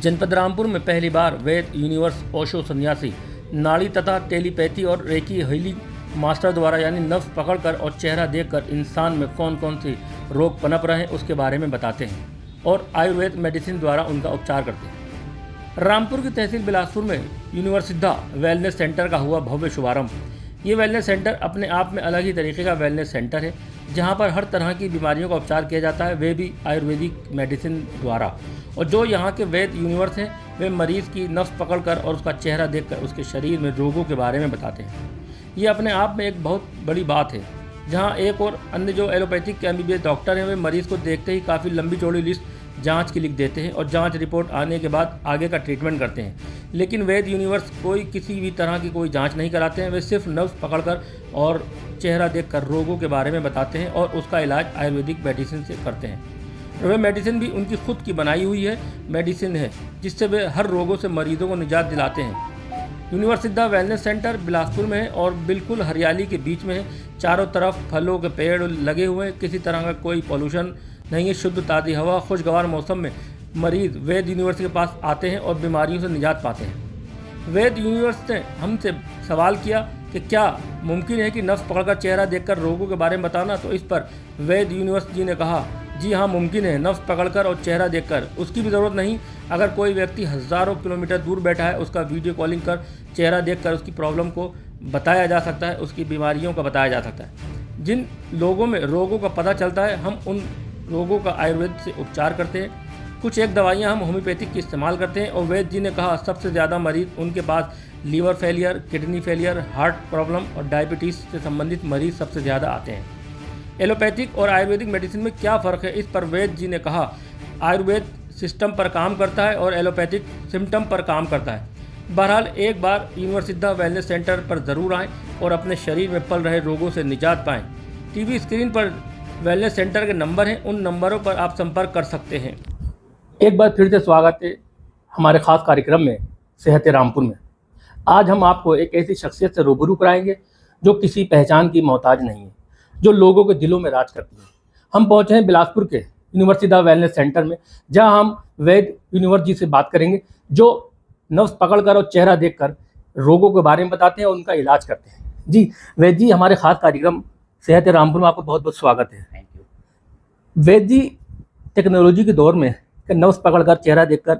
जनपद रामपुर में पहली बार वेद यूनिवर्स ओशो सन्यासी नाड़ी तथा टेलीपैथी और रेकी हीलिंग मास्टर द्वारा यानी नफ्स पकड़कर और चेहरा देखकर इंसान में कौन कौन सी रोग पनप रहे हैं उसके बारे में बताते हैं और आयुर्वेद मेडिसिन द्वारा उनका उपचार करते हैं। रामपुर की तहसील बिलासपुर में यूनिवर्सिद्धा वेलनेस सेंटर का हुआ भव्य शुभारंभ। ये वेलनेस सेंटर अपने आप में अलग ही तरीके का वेलनेस सेंटर है, जहाँ पर हर तरह की बीमारियों का उपचार किया जाता है, वे भी आयुर्वेदिक मेडिसिन द्वारा। और जो यहाँ के वेद यूनिवर्स हैं वे मरीज़ की नफ्स पकड़कर और उसका चेहरा देखकर उसके शरीर में रोगों के बारे में बताते हैं। ये अपने आप में एक बहुत बड़ी बात है, जहाँ एक और अन्य जो एलोपैथिक के MBBS डॉक्टर हैं वे मरीज़ को देखते ही काफ़ी लंबी चौड़ी लिस्ट जांच की लिख देते हैं और जांच रिपोर्ट आने के बाद आगे का ट्रीटमेंट करते हैं। लेकिन वेद यूनिवर्स कोई किसी भी तरह की कोई जांच नहीं कराते हैं, वे सिर्फ नब्ज पकड़कर और चेहरा देखकर रोगों के बारे में बताते हैं और उसका इलाज आयुर्वेदिक मेडिसिन से करते हैं। वे मेडिसिन भी उनकी खुद की बनाई हुई है मेडिसिन है, जिससे वे हर रोगों से मरीजों को निजात दिलाते हैं। यूनिवर्सिद्धा वेलनेस सेंटर बिलासपुर में है और बिल्कुल हरियाली के बीच में है। चारों तरफ फलों के पेड़ लगे हुए हैं, किसी तरह का कोई पॉल्यूशन नहीं है, शुद्ध ताज़ी हवा। खुशगवार मौसम में मरीज़ वेद यूनिवर्स के पास आते हैं और बीमारियों से निजात पाते हैं। वेद यूनिवर्स ने हमसे सवाल किया कि क्या मुमकिन है कि नफ्स पकड़कर चेहरा देखकर रोगों के बारे में बताना, तो इस पर वेद यूनिवर्स जी ने कहा, जी हाँ मुमकिन है, नफ्स पकड़कर और चेहरा देखकर। उसकी भी ज़रूरत नहीं, अगर कोई व्यक्ति हज़ारों किलोमीटर दूर बैठा है उसका वीडियो कॉलिंग कर चेहरा देखकर उसकी प्रॉब्लम को बताया जा सकता है, उसकी बीमारियों का बताया जा सकता है। जिन लोगों में रोगों का पता चलता है हम उन रोगों का आयुर्वेद से उपचार करते हैं। कुछ एक दवाइयाँ हम होम्योपैथिक की इस्तेमाल करते हैं। और वैद्य जी ने कहा सबसे ज़्यादा मरीज़ उनके पास liver failure, kidney failure, heart problem और डायबिटीज़ से संबंधित मरीज़ सबसे ज़्यादा आते हैं। एलोपैथिक और आयुर्वेदिक मेडिसिन में क्या फ़र्क है, इस पर वैद्य जी ने कहा, आयुर्वेद सिस्टम पर काम करता है और एलोपैथिक सिम्टम पर काम करता है। बहरहाल एक बार यूनिवर्सिद्धा वेलनेस सेंटर पर ज़रूर आएँ और अपने शरीर में पल रहे रोगों से निजात पाएँ। टीवी स्क्रीन पर वेलनेस सेंटर के नंबर हैं, उन नंबरों पर आप संपर्क कर सकते हैं। एक बार फिर से स्वागत है हमारे ख़ास कार्यक्रम में सेहत रामपुर में। आज हम आपको एक ऐसी शख्सियत से रूबरू कराएंगे जो किसी पहचान की मोहताज नहीं है, जो लोगों के दिलों में राज करती है। हम पहुंचे हैं बिलासपुर के यूनिवर्सिद्धा वेलनेस सेंटर में, जहां हम वैद यूनिवर्स जी से बात करेंगे, जो नफ्स पकड़कर और चेहरा देखकर रोगों के बारे में बताते हैं और उनका इलाज करते हैं। जी वैद जी, हमारे ख़ास कार्यक्रम सेहत रामपुर में आपको बहुत बहुत स्वागत है। Thank you. वैद जी, टेक्नोलॉजी के दौर में नब्ज पकड़कर चेहरा देखकर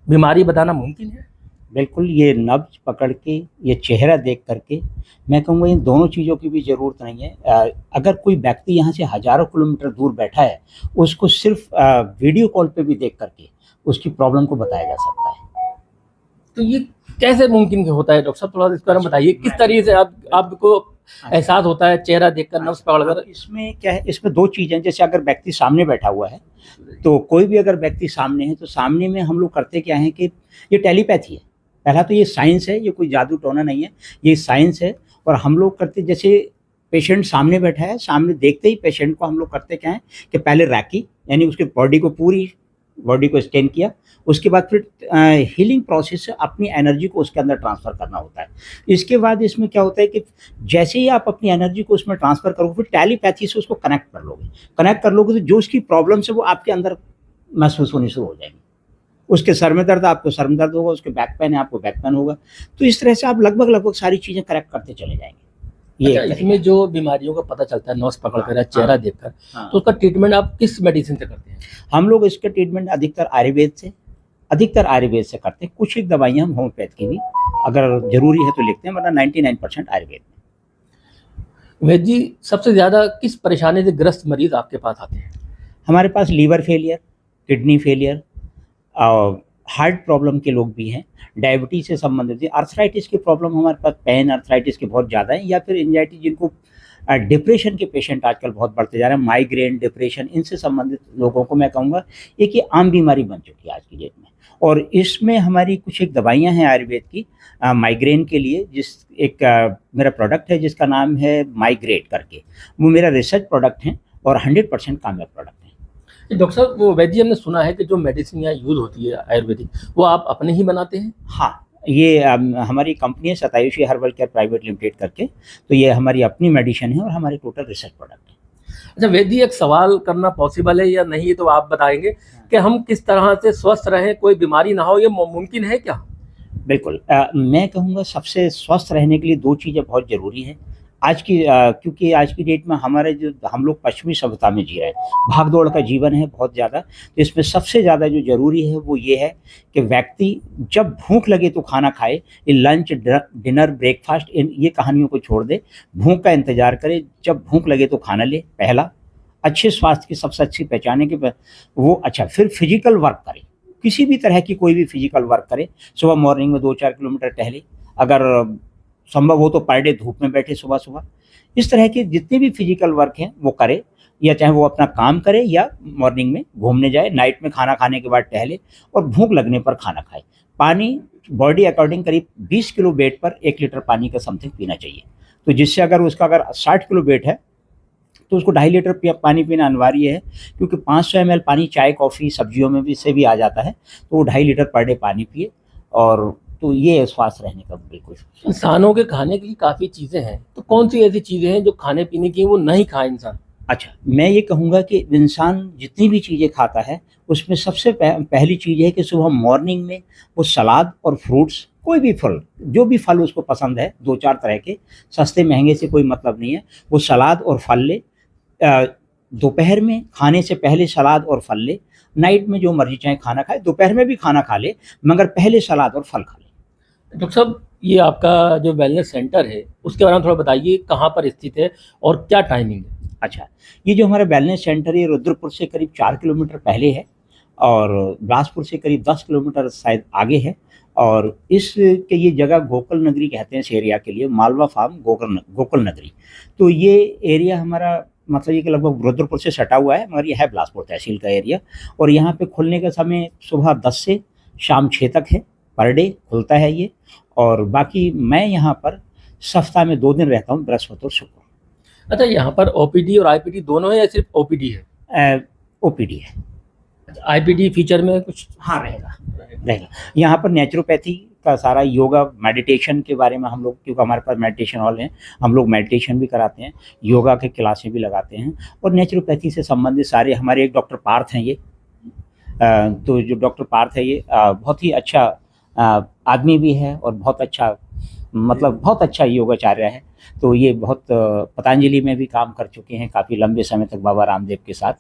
बीमारी बताना मुमकिन है? बिल्कुल, ये नब्ज पकड़ के, ये चेहरा देख करके, मैं कहूँगा इन दोनों चीज़ों की भी ज़रूरत नहीं है। अगर कोई व्यक्ति यहाँ से हज़ारों किलोमीटर दूर बैठा है, उसको सिर्फ वीडियो कॉल पे भी देख करके उसकी प्रॉब्लम को बताया जा सकता है। तो ये कैसे मुमकिन होता है डॉक्टर साहब, थोड़ा इस बारे में बताइए। किस तरीके से आपको एहसास होता है चेहरा देखकर नब्ज पकड़कर? इसमें क्या है, इसमें दो चीज़ें, जैसे अगर व्यक्ति सामने बैठा हुआ है, तो कोई भी अगर व्यक्ति सामने है तो सामने में हम लोग करते क्या है कि ये टेलीपैथी है। पहला तो ये साइंस है, ये कोई जादू टोना नहीं है, ये साइंस है। और हम लोग करते, जैसे पेशेंट सामने बैठा है, सामने देखते ही पेशेंट को हम लोग करते क्या है कि पहले रैकी यानी उसके बॉडी को, पूरी बॉडी को स्कैन किया, उसके बाद फिर हीलिंग प्रोसेस से अपनी एनर्जी को उसके अंदर ट्रांसफ़र करना होता है। इसके बाद इसमें क्या होता है कि जैसे ही आप अपनी एनर्जी को उसमें ट्रांसफ़र करोगे, फिर टेलीपैथी से उसको कनेक्ट कर लोगे तो जो उसकी प्रॉब्लम्स है वो आपके अंदर महसूस होनी शुरू हो जाएंगी। उसके सर में दर्द, आपको सर में दर्द होगा, उसके बैक पेन है, आपको बैक पेन होगा। तो इस तरह से आप लगभग सारी चीज़ें करेक्ट करते चले जाएंगे। ये अच्छा, इसमें जो बीमारियों का पता चलता है नब्ज पकड़कर या चेहरा देखकर, तो उसका ट्रीटमेंट आप किस मेडिसिन से करते हैं? हम लोग इसका ट्रीटमेंट अधिकतर आयुर्वेद से करते हैं। कुछ एक दवाइयाँ हम होम्योपैथ की भी अगर ज़रूरी है तो लिखते हैं, वरना 99% आयुर्वेद में। वैद्य जी, सबसे ज़्यादा किस परेशानी से ग्रस्त मरीज़ आपके पास आते हैं? हमारे पास liver failure, kidney failure, heart problem के लोग भी हैं, डायबिटीज़ से संबंधित, आर्थराइटिस की प्रॉब्लम हमारे पास, पेन आर्थराइटिस के बहुत ज़्यादा है, या फिर एंजाइटी, जिनको डिप्रेशन के पेशेंट आजकल बहुत बढ़ते जा रहे हैं, माइग्रेन, डिप्रेशन, इनसे संबंधित लोगों को मैं कहूँगा एक ये आम बीमारी बन चुकी है आज की डेट में। और इसमें हमारी कुछ एक दवाइयाँ हैं आयुर्वेद की माइग्रेन के लिए, मेरा प्रोडक्ट है जिसका नाम है माइग्रेट करके, वो मेरा रिसर्च प्रोडक्ट है और 100% कामयाब प्रोडक्ट है। डॉक्टर साहब, वो वैद्य जी, हमने सुना है कि जो मेडिसिन यहाँ यूज़ होती है आयुर्वेदिक, वो आप अपने ही बनाते हैं? हाँ, ये हमारी कंपनी है सतायुषी हर्बल केयर प्राइवेट लिमिटेड करके, तो ये हमारी अपनी मेडिसिन है और हमारे टोटल रिसर्च प्रोडक्ट है। अच्छा वैद्य जी, एक सवाल करना पॉसिबल है या नहीं तो आप बताएंगे कि हम किस तरह से स्वस्थ रहें, कोई बीमारी ना हो, ये मुमकिन है क्या? बिल्कुल मैं कहूँगा सबसे स्वस्थ रहने के लिए 2 चीज़ें बहुत ज़रूरी हैं। क्योंकि आज की डेट में हमारे जो हम लोग पश्चिमी सभ्यता में जी रहे हैं, भाग-दौड़ का जीवन है बहुत ज़्यादा, तो इसमें सबसे ज़्यादा जो ज़रूरी है वो ये है कि व्यक्ति जब भूख लगे तो खाना खाए। ये लंच, डिनर, ब्रेकफ़ास्ट इन ये कहानियों को छोड़ दे, भूख का इंतज़ार करे, जब भूख लगे तो खाना ले, पहला। अच्छे स्वास्थ्य की सबसे अच्छी पहचान है कि वो अच्छा फिर फिज़िकल वर्क करे, किसी भी तरह की कोई भी फिज़िकल वर्क करे, सुबह मॉर्निंग में 2-4 किलोमीटर टहले, अगर संभव हो तो पर डे धूप में बैठे सुबह-सुबह। इस तरह के जितने भी फिज़िकल वर्क हैं वो करे, या चाहे वो अपना काम करे या मॉर्निंग में घूमने जाए, नाइट में खाना खाने के बाद टहले और भूख लगने पर खाना खाए। पानी बॉडी अकॉर्डिंग करीब 20 किलो वेट पर 1 लीटर पानी का समथिंग पीना चाहिए। तो जिससे अगर 60 किलो वेट है तो उसको 2.5 लीटर पानी पीना अनिवार्य है, क्योंकि 500 ml पानी चाय, कॉफ़ी, सब्जियों में भी से भी आ जाता है, तो वो 2.5 लीटर पर डे पानी पिए। और तो ये है स्वास्थ्य रहने का बिल्कुल। इंसानों के खाने के लिए काफ़ी चीज़ें हैं, तो कौन सी ऐसी चीज़ें हैं जो खाने पीने की वो नहीं खाए इंसान? अच्छा, मैं ये कहूँगा कि इंसान जितनी भी चीज़ें खाता है, उसमें सबसे पहली चीज़ है कि सुबह मॉर्निंग में वो सलाद और फ्रूट्स, कोई भी फल, जो भी फल उसको पसंद है, 2-4 तरह के, सस्ते महँगे से कोई मतलब नहीं है, वो सलाद और फल ले। दोपहर में खाने से पहले सलाद और फल ले, नाइट में जो मर्ज़ी चाहे खाना खाए, दोपहर में भी खाना खा ले, मगर पहले सलाद और फल खा ले। डॉक्टर साहब, ये आपका जो वेलनेस सेंटर है, उसके बारे में थोड़ा बताइए, कहाँ पर स्थित है और क्या टाइमिंग है? अच्छा, ये जो हमारा वेलनेस सेंटर है, रुद्रपुर से करीब 4 किलोमीटर पहले है और बिलासपुर से करीब 10 किलोमीटर शायद आगे है। और ये जगह गोकुल नगरी कहते हैं इस एरिया के लिए, मालवा फार्म गोकुल नगरी। तो ये एरिया हमारा मतलब ये कि लगभग रुद्रपुर से सटा हुआ है, मगर ये है बिलासपुर तहसील का एरिया। और यहाँ पे खुलने का समय सुबह 10 से शाम 6 तक है, पर डे खुलता है ये। और बाकी मैं यहाँ पर सप्ताह में 2 दिन रहता हूँ, बृहस्पति और शुक्र। अच्छा, यहाँ पर ओपीडी और आईपीडी दोनों है या सिर्फ ओपीडी है? ओपीडी है। आईपीडी फीचर में कुछ? हाँ, रहेगा। यहाँ पर नेचुरोपैथी का सारा, योगा, मेडिटेशन के बारे में हम लोग, क्योंकि हमारे पास मेडिटेशन हॉल है, हम लोग मेडिटेशन भी कराते हैं, योगा के क्लासें भी लगाते हैं। और नेचुरोपैथी से संबंधित सारे, हमारे एक डॉक्टर पार्थ हैं ये, तो जो डॉक्टर पार्थ है ये बहुत ही अच्छा आदमी भी है और बहुत अच्छा योगाचार्य है। तो ये बहुत पतंजलि में भी काम कर चुके हैं काफ़ी लंबे समय तक बाबा रामदेव के साथ।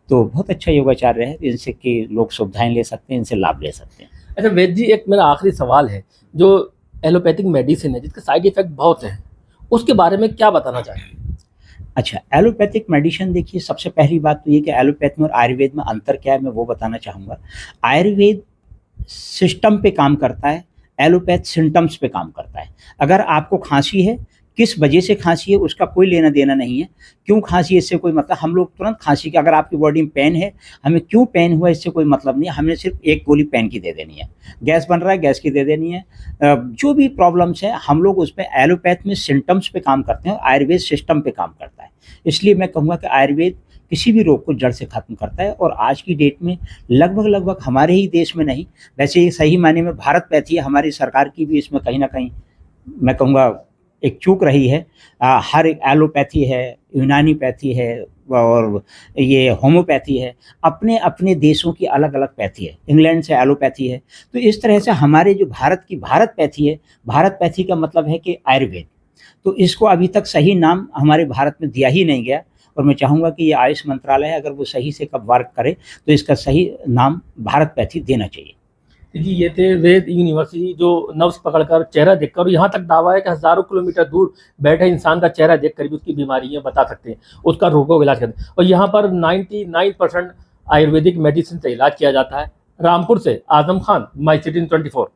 तो बहुत अच्छा योगाचार्य है, इनसे कि लोग सुविधाएं ले सकते हैं, इनसे लाभ ले सकते हैं। अच्छा वैद्य जी, एक मेरा आखिरी सवाल है, जो एलोपैथिक मेडिसिन है जिसके साइड इफ़ेक्ट बहुत हैं, उसके बारे में क्या बताना चाहेंगे? अच्छा, एलोपैथिक मेडिसिन देखिए, सबसे पहली बात तो ये कि एलोपैथ में और आयुर्वेद में अंतर क्या है, मैं वो बताना चाहूँगा। आयुर्वेद सिस्टम पे काम करता है, एलोपैथ सिम्पटम्स पे काम करता है। अगर आपको खांसी है, किस वजह से खांसी है उसका कोई लेना देना नहीं है, क्यों खांसी है इससे कोई मतलब, हम लोग तुरंत खांसी का, अगर आपकी बॉडी में पेन है, हमें क्यों पेन हुआ इससे कोई मतलब नहीं है, हमें सिर्फ एक गोली पेन की दे देनी है। गैस बन रहा है, गैस की दे देनी है। जो भी प्रॉब्लम्स हैं हम लोग उसमें एलोपैथ में सिम्पटम्स पे काम करते हैं और आयुर्वेद सिस्टम पे काम करता है। इसलिए मैं कहूँगा कि आयुर्वेद किसी भी रोग को जड़ से ख़त्म करता है। और आज की डेट में लगभग हमारे ही देश में नहीं, वैसे ये सही मायने में भारतपैथी है, हमारी सरकार की भी इसमें कहीं ना कहीं मैं कहूँगा एक चूक रही है। हर एक एलोपैथी है, यूनानीपैथी है और ये होम्योपैथी है, अपने अपने देशों की अलग अलग पैथी है। इंग्लैंड से एलोपैथी है, तो इस तरह से हमारे जो भारतपैथी है, भारतपैथी का मतलब है कि आयुर्वेद, तो इसको अभी तक सही नाम हमारे भारत में दिया ही नहीं गया। और मैं चाहूँगा कि ये आयुष मंत्रालय है, अगर वो सही से कब वर्क करे तो इसका सही नाम भारतपैथी देना चाहिए। जी, ये थे वेद यूनिवर्सिटी, जो नब्ज पकड़कर चेहरा देखकर, यहाँ तक दावा है कि हज़ारों किलोमीटर दूर बैठे इंसान का चेहरा देखकर भी उसकी बीमारियाँ बता सकते हैं, उसका रोगों का इलाज करते हैं। और यहाँ पर 99% आयुर्वेदिक मेडिसिन से इलाज किया जाता है। रामपुर से आजम खान, माई सिटी 24।